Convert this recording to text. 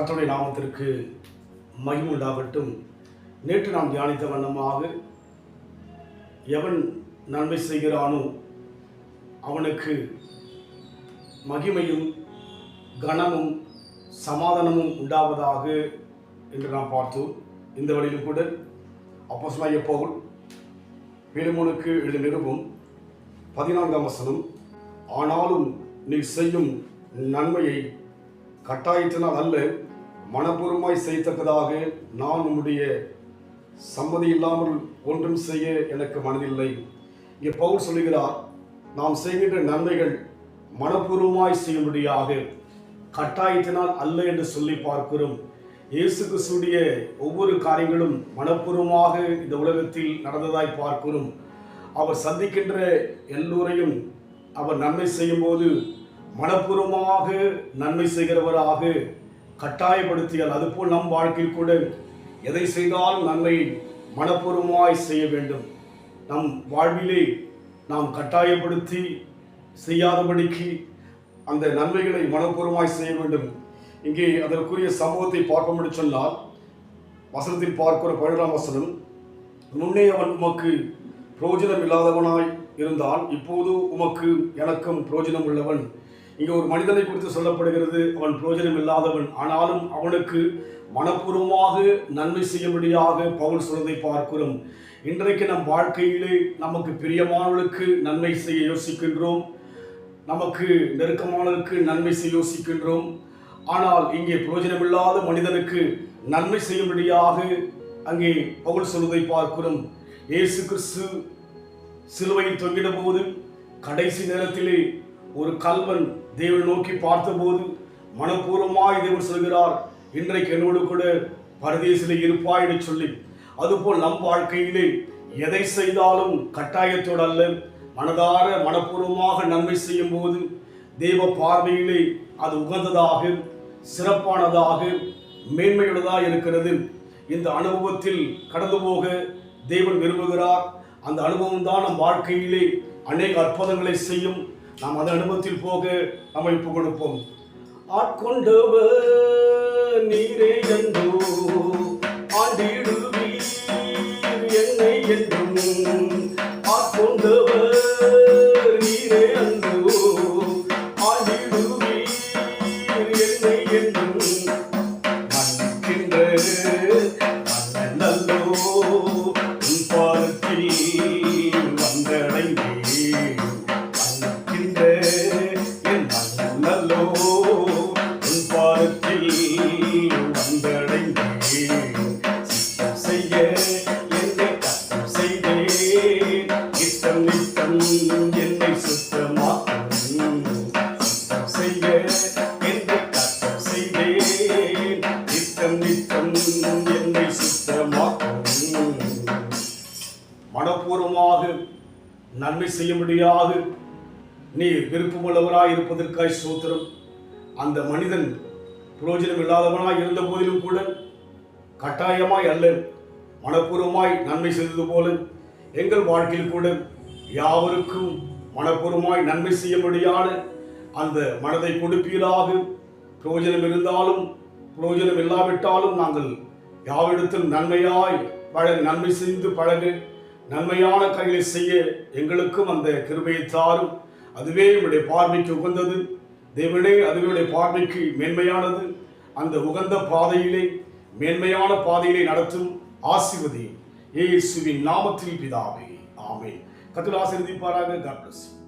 கர்த்தருடைய நாமத்திற்கு மகிமை உண்டாகட்டும். நேற்று நாம் தியானித்த வண்ணமாக எவன் நன்மை செய்கிறானோ அவனுக்கு மகிமையும் கனமும் சமாதானமும் உண்டாவதாக என்று நாம் பார்த்தோம். இந்த வழியிலும் கூட அப்போஸ்தலனாகிய பவுல் பிலிமோனுக்கு எழுதிய நிருபம் 14ஆம் வசனம், ஆனாலும் நீ செய்யும் நன்மையை கட்டாயத்தினால் அல்ல, மனப்பூர்வமாய் செய்யத்தக்கதாக நான் உம்முடைய சம்மதி இல்லாமல் ஒன்றும் செய்ய எனக்கு மனதில்லை. இங்கே பவுல் சொல்லுகிறார், நாம் செய்கின்ற நன்மைகள் மனப்பூர்வமாய் செய்யும்படியாக கட்டாயத்தினால் அல்ல என்று சொல்லி பார்க்கிறோம். இயேசு கிறிஸ்துவுடைய ஒவ்வொரு காரியங்களும் மனப்பூர்வமாக இந்த உலகத்தில் நடந்ததாய் பார்க்கிறோம். அவர் சந்திக்கின்ற எல்லோரையும் அவர் நன்மை செய்யும் போது மனப்பூர்வமாக நன்மை செய்கிறவராக கட்டாயப்படுத்தியால், அதுபோல் நம் வாழ்க்கையில் கூட எதை செய்தாலும் நன்மை மனப்பூர்வமாய் செய்ய வேண்டும். நம் வாழ்விலே நாம் கட்டாயப்படுத்தி செய்யாதபடிக்கு அந்த நன்மைகளை மனப்பூர்வமாய் செய்ய வேண்டும். இங்கே அதற்குரிய சம்பவத்தை பார்ப்போம் சொன்னால், வசனத்தில் பார்க்கிற 17ஆம் வசனம், முன்னே அவன் உமக்கு பிரயோஜனம் இல்லாதவனாய் இருந்தான், இப்போது உமக்கு எனக்கும் பிரயோஜனம் உள்ளவன். இங்கே ஒரு மனிதனை குறித்து சொல்லப்படுகிறது, அவன் பிரயோஜனம் இல்லாதவன், ஆனாலும் அவனுக்கு மனப்பூர்வமாக நன்மை செய்யும்படியாக பவுல் சொல்வதை பார்க்கிறோம். இன்றைக்கு நம் வாழ்க்கையிலே நமக்கு பிரியமானவர்களுக்கு நன்மை செய்ய யோசிக்கின்றோம், நமக்கு நெருக்கமானவர்களுக்கு நன்மை செய்ய யோசிக்கின்றோம். ஆனால் இங்கே பிரயோஜனமில்லாத மனிதனுக்கு நன்மை செய்யும்படியாக அங்கே பவுல் சொல்வதை பார்க்கிறோம். இயேசு கிறிஸ்து சிலுவையில் தொங்கிட போது கடைசி நேரத்திலே ஒரு கல்வன் தேவனை நோக்கி பார்த்தபோது மனப்பூர்வமாய் தேவன் சொல்கிறார், இன்றைக்கு என்னோடு கூட பரதேசிலே இருப்பாய் என்று சொல்லி, அதுபோல் நம் வாழ்க்கையிலே எதை செய்தாலும் கட்டாயத்தோடு அல்ல, மனதார மனப்பூர்வமாக நன்மை செய்யும் போது தேவ பார்வையிலே அது உகந்ததாக, சிறப்பானதாக, மேன்மையுள்ளதாக இருக்கிறது. இந்த அனுபவத்தில் கடந்து போக தேவன் விரும்புகிறார். அந்த அனுபவம் தான் நம் வாழ்க்கையிலே அநேக அற்புதங்களை செய்யும். நாம் அந்த அனுபவத்தில் போக நம்மை ஒப்புக் கொடுப்போம். ஆட்கொண்டவர் நீரே என்றோ ஆண்டிடுவீர் என்னை என்றும், ஆட்கொண்டவர் நீரே என்றோ ஆண்டிடுவீர் என்னை என்றும், மன்னிக்கின்ற நல்லோ உன் பாதத்தில் வந்தடைந்தேன், மன்னிக்கின்ற என் நல்லோ உன் பாதத்தில் வந்தடைந்தேன், சித்தம் செய்ய என்னை கத்தம் செய்தேன், நித்தம் நித்தம் என்னை சுத்தமாக்கும், சித்தம் செய்ய என்னை கத்தம் செய்தேன், நித்தம் நித்தம் என்னை சுத்தமாக்கும். மனப்பூர்வமாக நன்மை செய்யும்படியாக நீ விருப்பமுள்ளவராய் இருப்பதற்காய் ஸ்தோத்திரம். அந்த மனிதன் பிரயோஜனம் இல்லாதவனாய் இருந்த போதிலும் கூட கட்டாயமாய் அல்ல, மனப்பூர்வமாய் நன்மை செய்தது போல எங்கள் வாழ்க்கையில் கூட யாவருக்கும் மனப்பூர்வமாய் நன்மை செய்யும்படியான அந்த மனதை கொடுப்பீராக. பிரயோஜனம் இருந்தாலும் பிரயோஜனம் இல்லாவிட்டாலும் நாங்கள் யாவிடத்தில் நன்மையாய் பழக, நன்மை செய்து பழக, நன்மையான கைகளை செய்ய எங்களுக்கும் அந்த கிருபையை தாரும். அதுவே உடைய பார்வைக்கு உகந்தது தேவனே, அதுவே பார்வைக்கு மேன்மையானது. அந்த உகந்த பாதையிலே, மேன்மையான பாதையிலே நடத்தும் ஆசீர்வதி இயேசுவின் நாமத்தில் பிதாவே, ஆமென். கர்த்தர் ஆசீர்வதிப்பாராக. God bless you.